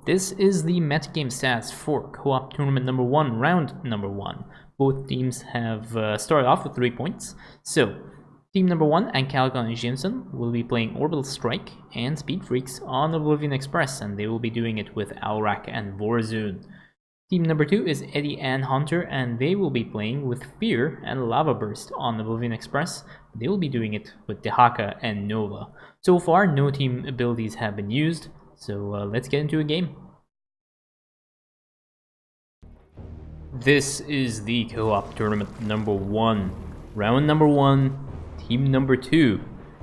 This is the metagame stats for Co-op Tournament number 1, round number 1. Both teams have started off with 3 points. So, team number 1, Ancalica and Jensen, will be playing Orbital Strike and Speed Freaks on Oblivion Express, and they will be doing it with Alrak and Vorazun. Team number 2 is Eddie and Hunter, and they will be playing with Fear and Lava Burst on Oblivion Express. They will be doing it with Dehaka and Nova. So far, no team abilities have been used, so let's get into a game. This is the Co-op Tournament number 1, round number 1, team number 2,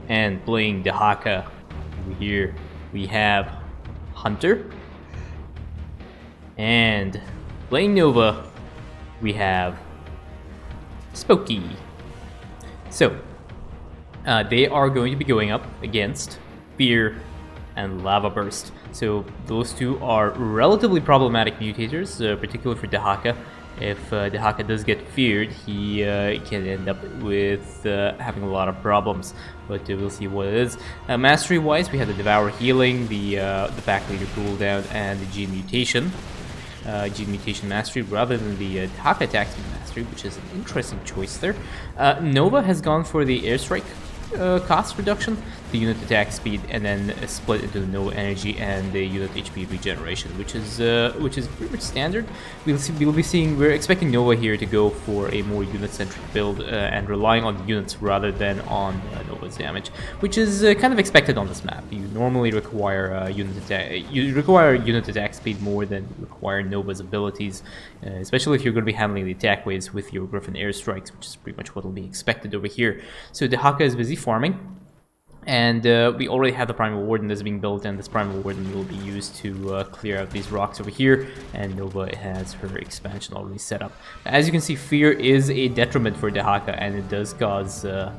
and playing Dehaka. Here we have Hunter, and playing Nova, we have Spohky. So, they are going to be going up against Fear and Lava Burst. So those two are relatively problematic mutators, particularly for Dehaka. If Dehaka does get feared, he can end up with having a lot of problems, but we'll see what it is. Mastery-wise, we have the Devour Healing, the Pack Leader Cooldown, and the Gene Mutation. Gene Mutation Mastery rather than the Dehaka Attack Speed Mastery, which is an interesting choice there. Nova has gone for the Airstrike cost reduction, the unit attack speed, and then split into the Nova energy and the unit HP regeneration, which is pretty much standard. We're expecting Nova here to go for a more unit-centric build and relying on the units rather than on Nova's damage, which is kind of expected on this map. You normally require unit attack speed more than you require Nova's abilities, especially if you're going to be handling the attack waves with your Griffin airstrikes, which is pretty much what will be expected over here. So Dehaka is busy farming, and we already have the Primal Warden that's being built, and this Primal Warden will be used to clear out these rocks over here, and Nova has her expansion already set up. As you can see, Fear is a detriment for Dehaka, and it does cause it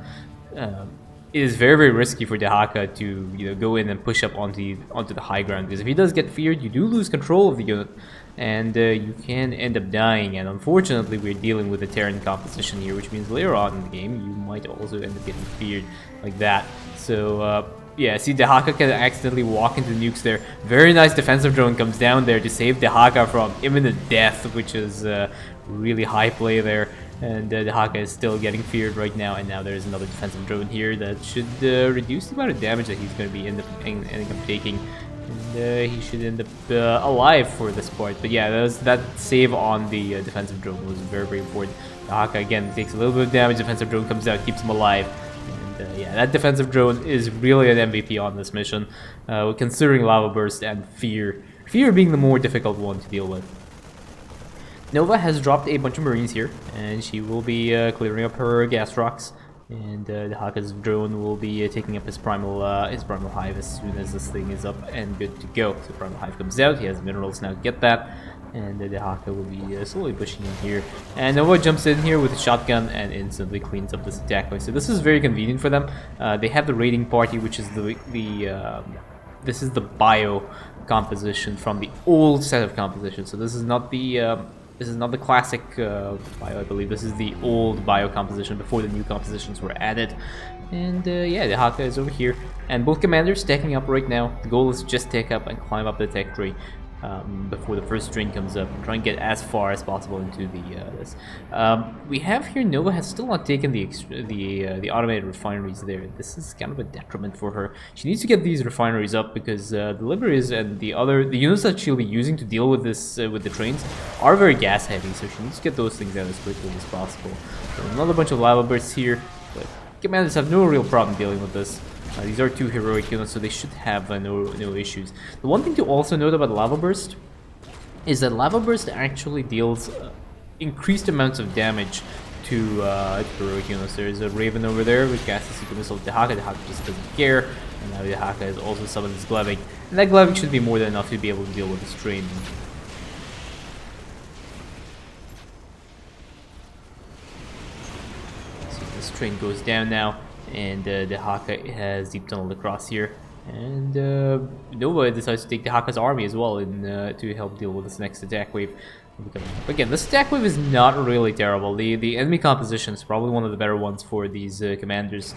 is very, very risky for Dehaka to go in and push up onto the high ground, because if he does get feared, you do lose control of the unit, and you can end up dying. And unfortunately, we're dealing with a Terran composition here, which means later on in the game, you might also end up getting feared like that. So yeah, see, Dehaka can accidentally walk into nukes there. Very nice defensive drone comes down there to save Dehaka from imminent death, which is really high play there. And Dehaka is still getting feared right now, and now there's another defensive drone here that should reduce the amount of damage that he's going to be ending up taking. And he should end up alive for this part. But yeah, that save on the defensive drone was very, very important. Dehaka again takes a little bit of damage, defensive drone comes out, keeps him alive. And yeah, that defensive drone is really an MVP on this mission, considering Lava Burst and Fear. Fear being the more difficult one to deal with. Nova has dropped a bunch of Marines here, and she will be clearing up her gas rocks. And Dehaka's drone will be taking up his primal hive as soon as this thing is up and good to go. So primal hive comes out, he has minerals now to get that, and Dehaka will be slowly pushing in here. And Nova jumps in here with a shotgun and instantly cleans up this attack point. So this is very convenient for them. They have the raiding party, which is this is the bio composition from the old set of compositions. So this is not the classic bio, I believe. This is the old bio composition before the new compositions were added. And yeah, Dehaka is over here. And both commanders stacking up right now. The goal is to just take up and climb up the tech tree before the first train comes up, and try and get as far as possible into the this. We have here Nova has still not taken the automated refineries there. This is kind of a detriment for her. She needs to get these refineries up, because the Liberties and the units that she'll be using to deal with this with the trains are very gas heavy, so she needs to get those things out as quickly as possible. So another bunch of lava bursts here, but commanders have no real problem dealing with this. These are two heroic units, so they should have no issues. The one thing to also note about Lava Burst is that Lava Burst actually deals increased amounts of damage to heroic units. There's a Raven over there with gas the super missile. Dehaka just doesn't care, and now Dehaka has also summoned his Gleving, and that Gleving should be more than enough to be able to deal with this train. So this train goes down now. And Dehaka has deep tunneled across here, and Nova decides to take Dehaka's army as well to help deal with this next attack wave. Again, this attack wave is not really terrible. The enemy composition is probably one of the better ones for these commanders.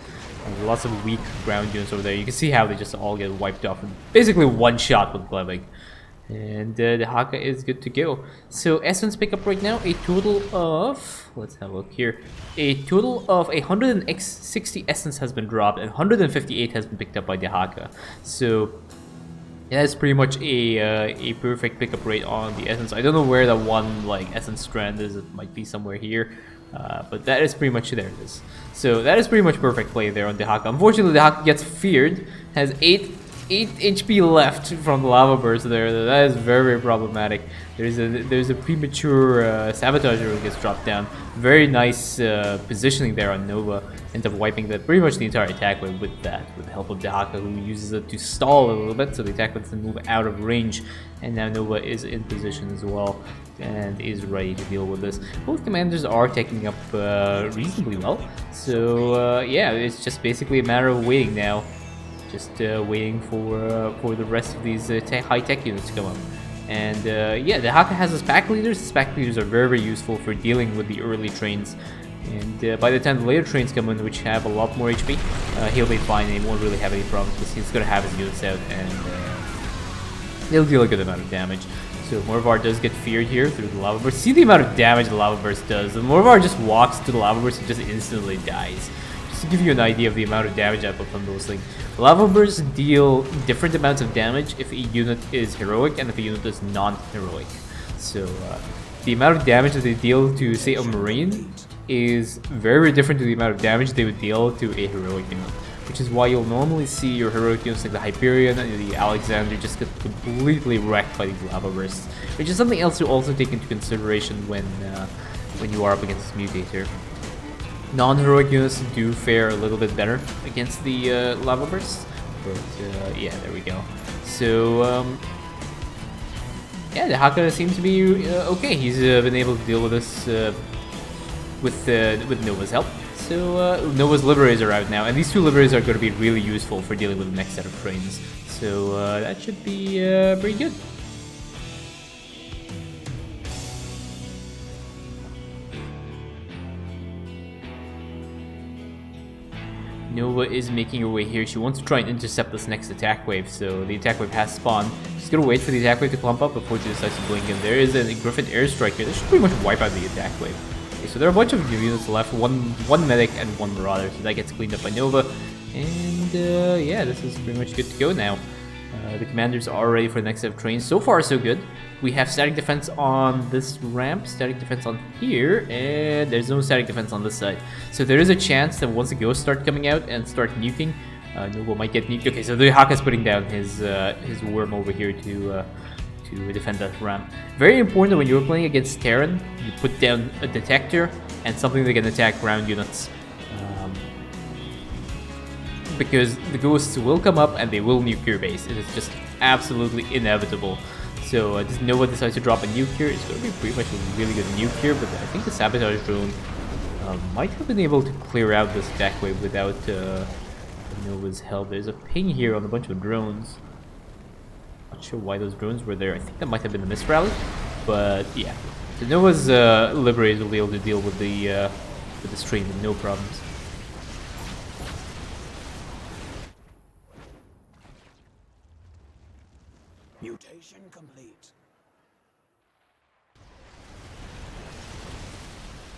Lots of weak ground units over there. You can see how they just all get wiped off in basically one shot with Gleving. And Dehaka is good to go. So essence pickup right now, a total of, let's have a look here, a total of 160 essence has been dropped and 158 has been picked up by Dehaka. So that's pretty much a perfect pickup rate on the essence. I don't know where that one like essence strand is. It might be somewhere here, but that is pretty much, there it is. So that is pretty much perfect play there on Dehaka. Unfortunately, Dehaka gets feared, has 8 HP left from the lava burst there. That is very, very problematic. There's a premature sabotage that gets dropped down. Very nice positioning there on Nova. Ends up wiping pretty much the entire attack wave with that, with the help of Dehaka, who uses it to stall a little bit, so the attack wave can move out of range. And now Nova is in position as well and is ready to deal with this. Both commanders are taking up reasonably well. So yeah, it's just basically a matter of waiting now. Just waiting for the rest of these high-tech units to come up. And yeah, Dehaka has his pack leaders. His pack leaders are very, very useful for dealing with the early trains. And by the time the later trains come in, which have a lot more HP, he'll be fine and he won't really have any problems because he's going to have his units out and he'll deal a good amount of damage. So Morvar does get feared here through the lava burst. See the amount of damage the lava burst does. And Morvar just walks to the lava burst and just instantly dies. Just to give you an idea of the amount of damage I put from those things. Lava bursts deal different amounts of damage if a unit is heroic and if a unit is non-heroic. So the amount of damage that they deal to, say, a marine is very, very different to the amount of damage they would deal to a heroic unit. Which is why you'll normally see your heroic units like the Hyperion and the Alexander just get completely wrecked by these lava bursts. Which is something else to also take into consideration when you are up against this mutator. Non-heroic units do fare a little bit better against the lava bursts, but yeah, there we go. So yeah, Dehaka seems to be okay. He's been able to deal with this with Nova's help. So Nova's Liberators are out now, and these two Liberators are going to be really useful for dealing with the next set of trains. So that should be pretty good. Nova is making her way here. She wants to try and intercept this next attack wave, so the attack wave has spawned. She's gonna wait for the attack wave to clump up before she decides to blink in. There is a Griffin airstrike here. This should pretty much wipe out the attack wave. Okay, so there are a bunch of units left, one medic and one marauder, so that gets cleaned up by Nova. And yeah, this is pretty much good to go now. The commanders are ready for the next set of trains. So far, so good. We have static defense on this ramp, static defense on here, and there's no static defense on this side. So there is a chance that once the ghosts start coming out and start nuking, Nova might get nuked. Okay, so the Dehaka's putting down his worm over here to defend that ramp. Very important that when you're playing against Terran, you put down a detector and something that can attack ground units. Because the ghosts will come up and they will nuke your base. It is just absolutely inevitable. So Nova decides to drop a nuke here. It's going to be pretty much a really good nuke here, but I think the sabotage drone might have been able to clear out this attack wave without Nova's help. There's a ping here on a bunch of drones. Not sure why those drones were there. I think that might have been a misrally, but yeah. So Nova's Liberators will be able to deal with the stream with no problems. Mutation complete.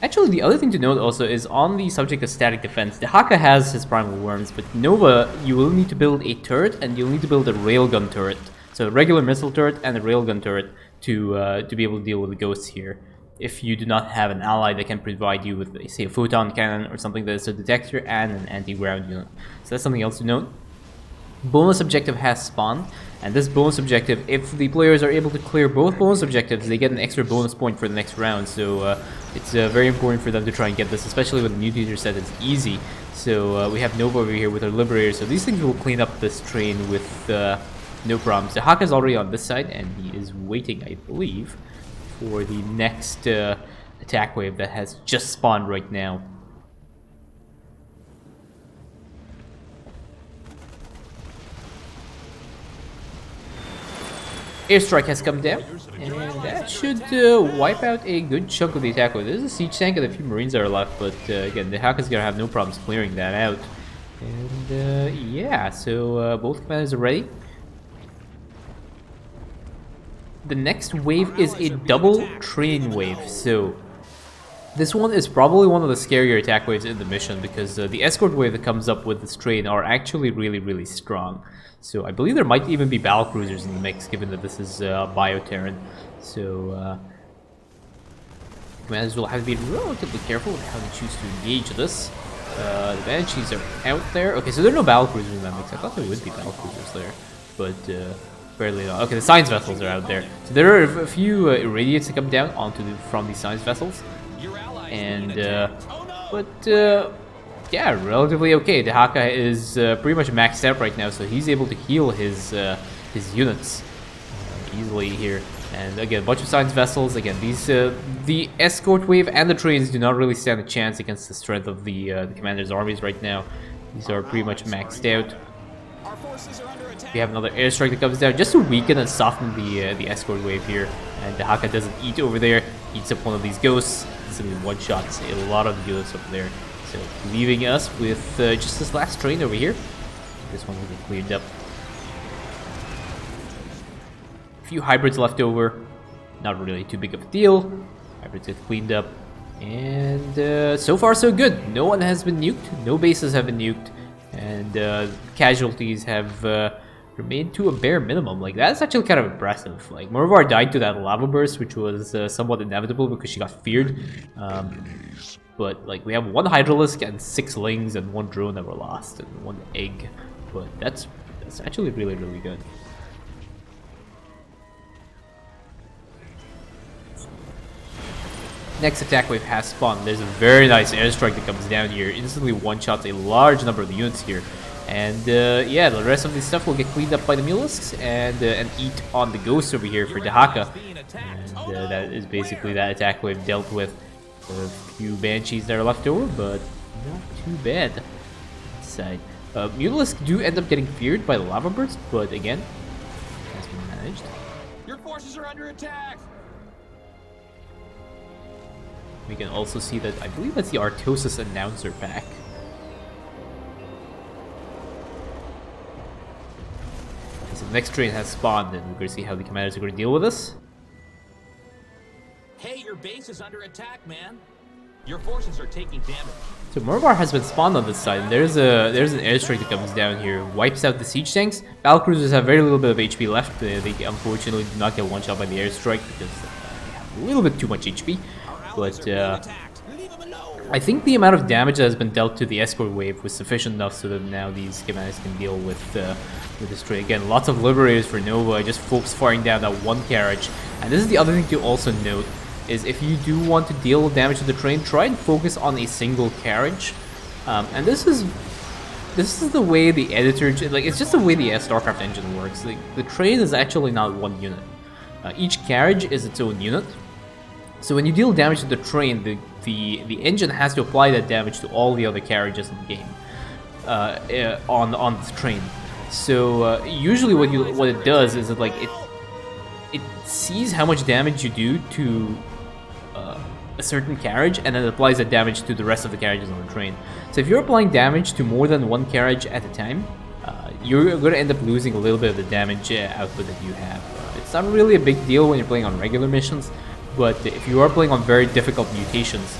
Actually, the other thing to note also is on the subject of static defense, Dehaka has his primal worms, but Nova, you will need to build a turret and you'll need to build a railgun turret. So a regular missile turret and a railgun turret to be able to deal with the ghosts here. If you do not have an ally that can provide you with, say, a photon cannon or something that is a detector and an anti-ground unit. So that's something else to note. Bonus objective has spawned, and this bonus objective, if the players are able to clear both bonus objectives, they get an extra bonus point for the next round. So it's very important for them to try and get this, especially when the Mutator set is easy. So we have Nova over here with her Liberator, so these things will clean up this train with no problems. Dehaka is already on this side, and he is waiting, I believe, for the next attack wave that has just spawned right now. Airstrike has come down, and that should wipe out a good chunk of the attack wave. There's a siege tank and a few marines that are left, but again, Dehaka's gonna have no problems clearing that out. And yeah, so both commanders are ready. the next wave is a double train wave. So this one is probably one of the scarier attack waves in the mission because the escort wave that comes up with this train are actually really strong. So I believe there might even be battle cruisers in the mix, given that this is Bioterran. So commanders will have to be relatively careful with how they choose to engage this. The Banshees are out there. Okay, so there are no battle cruisers in that mix. I thought there would be battle cruisers there, but barely not. Okay, the science vessels are out there. So there are a few irradiates that come down from these science vessels. And yeah, relatively okay. Dehaka is pretty much maxed out right now, so he's able to heal his units easily here. And again, a bunch of science vessels. Again, these the escort wave and the trains do not really stand a chance against the strength of the commander's armies right now. These are pretty much maxed out. We have another airstrike that comes down just to weaken and soften the escort wave here. And Dehaka doesn't eat over there. Eats up one of these ghosts. Simply one-shots a lot of the units over there. So leaving us with just this last train over here. This one will get cleared up. A few hybrids left over. Not really too big of a deal. Hybrids get cleaned up. And so far so good. No one has been nuked. No bases have been nuked. And casualties have remained to a bare minimum. Like, that's actually kind of impressive. Like, Morvar died to that lava burst, which was somewhat inevitable because she got feared. But like, we have 1 Hydralisk and 6 Lings and 1 drone that were lost and 1 egg. But that's actually really good. Next attack wave has spawned. There's a very nice airstrike that comes down here. Instantly one-shots a large number of the units here. And yeah, the rest of this stuff will get cleaned up by the Mulisks and eat on the ghosts over here for Dehaka. And that is basically that attack wave dealt with. A few Banshees that are left over, but not too bad. Side. Mutalisks do end up getting feared by the lava burst, but again, has been managed. Your forces are under attack. We can also see that I believe that's the Artosis announcer pack. So the next train has spawned, and we're going to see how the commanders are going to deal with this. Hey, your base is under attack, man. Your forces are taking damage. So Morvar has been spawned on this side, and there's an airstrike that comes down here, wipes out the siege tanks. Battlecruisers have very little bit of HP left. They unfortunately do not get one shot by the airstrike because they have a little bit too much HP. But I think the amount of damage that has been dealt to the escort wave was sufficient enough so that now these commanders can deal with this train. Again, lots of liberators for Nova, just folks firing down that 1 carriage. And this is the other thing to also note, is if you do want to deal damage to the train, try and focus on a single carriage. And this is the way the editor, like, it's just the way the Starcraft engine works. Like, the train is actually not 1 unit. Each carriage is its own unit. So when you deal damage to the train, the engine has to apply that damage to all the other carriages in the game on the train. So usually what it does is it sees how much damage you do to a certain carriage, and then it applies that damage to the rest of the carriages on the train. So if you're applying damage to more than 1 carriage at a time, you're going to end up losing a little bit of the damage output that you have. It's not really a big deal when you're playing on regular missions, but if you are playing on very difficult mutations,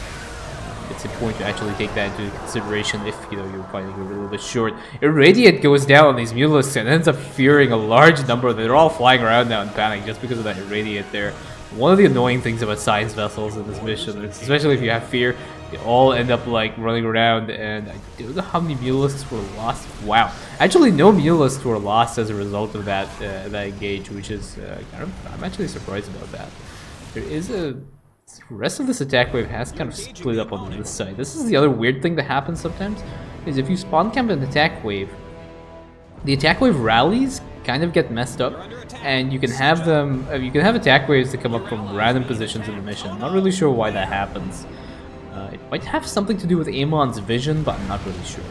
it's important to actually take that into consideration if you're finding it a little bit short. Irradiate goes down on these Mulisks and ends up fearing a large number of them. They're all flying around now in panic just because of that Irradiate there. One of the annoying things about science vessels in this mission, especially if you have fear, they all end up like running around, and I don't know how many Mulisks were lost. Wow, actually no Mulisks were lost as a result of that engage, which is I'm actually surprised about that. There is the rest of this attack wave has kind of split up on this side. This is the other weird thing that happens sometimes, is if you spawn camp an attack wave, the attack wave rallies kind of get messed up, and you can have them. You can have attack waves that come up from random positions in the mission. I'm not really sure why that happens. It might have something to do with Amon's vision, but I'm not really sure.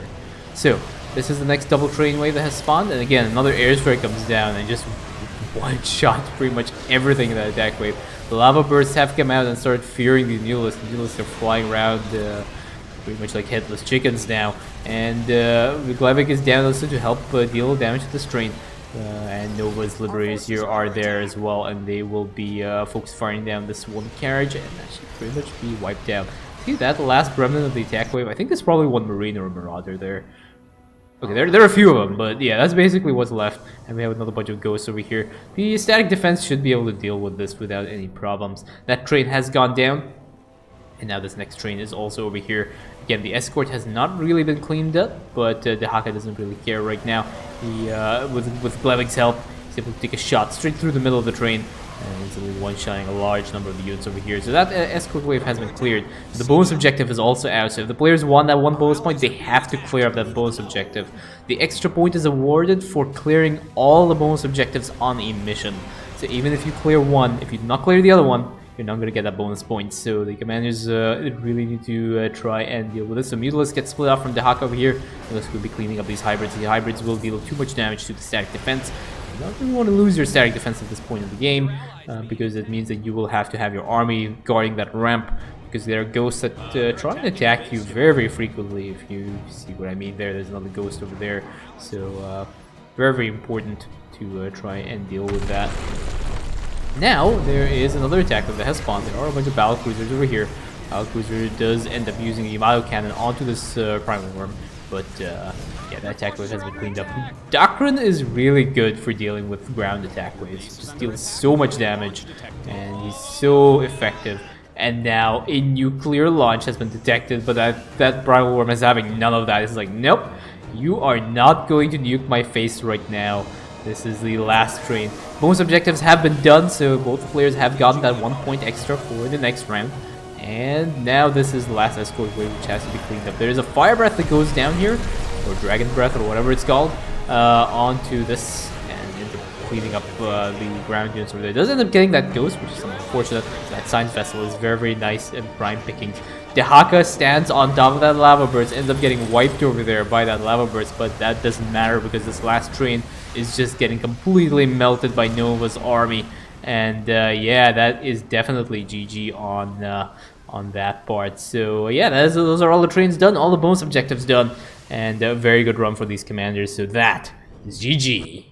So this is the next double train wave that has spawned, and again another airstrike comes down and just one-shot pretty much everything in that attack wave. The lava bursts have come out and started fearing these Mulisks. The Mulisks are flying around pretty much like headless chickens now. And Glevic is down also to help deal damage to this train. And Nova's Liberators here are there as well, and they will be focus firing down this one carriage, and that should pretty much be wiped out. See that, the last remnant of the attack wave? I think there's probably one Marine or a Marauder there. Okay, there are a few of them, but yeah, that's basically what's left. And we have another bunch of ghosts over here. The static defense should be able to deal with this without any problems. That train has gone down, and now this next train is also over here. Again, the escort has not really been cleaned up, but Dehaka doesn't really care right now. He, with Glevig's help, he's able to take a shot straight through the middle of the train, and easily one-shotting a large number of the units over here. So that escort wave has been cleared. The bonus objective is also out, so if the players want that one bonus point, they have to clear up that bonus objective. The extra point is awarded for clearing all the bonus objectives on a mission. So even if you clear one, if you do not clear the other one, you're not going to get that bonus point. So the commanders really need to try and deal with this. So Mutators gets split off from Dehaka over here. Mutators will be cleaning up these hybrids. The hybrids will deal too much damage to the static defense. You don't really want to lose your static defense at this point in the game, because it means that you will have to have your army guarding that ramp, because there are ghosts that try and attack you very, very frequently. If you see what I mean there's another ghost over there. So very, very important to try and deal with that. Now, there is another attack that has spawned. There are a bunch of battle cruisers over here. Battle cruiser does end up using the Yamato cannon onto this primal worm, but yeah, that attack wave has been cleaned up. Doctrine is really good for dealing with ground attack waves. He just deals so much damage, and he's so effective. And now a nuclear launch has been detected, but that primal worm is having none of that. It's like, nope, you are not going to nuke my face right now. This is the last train. Most objectives have been done, so both players have gotten that 1 point extra for the next round. And now this is the last escort wave, which has to be cleaned up. There is a fire breath that goes down here, or dragon breath, or whatever it's called, onto this, and ends up cleaning up the ground units over there. It does end up getting that ghost, which is unfortunate. That science vessel is very, very nice and prime pickings. Dehaka stands on top of that lava burst, ends up getting wiped over there by that lava burst, but that doesn't matter because this last train is just getting completely melted by Nova's army. And yeah, that is definitely GG on that part. So yeah, those are all the trains done, all the bonus objectives done, and a very good run for these commanders. So that is GG.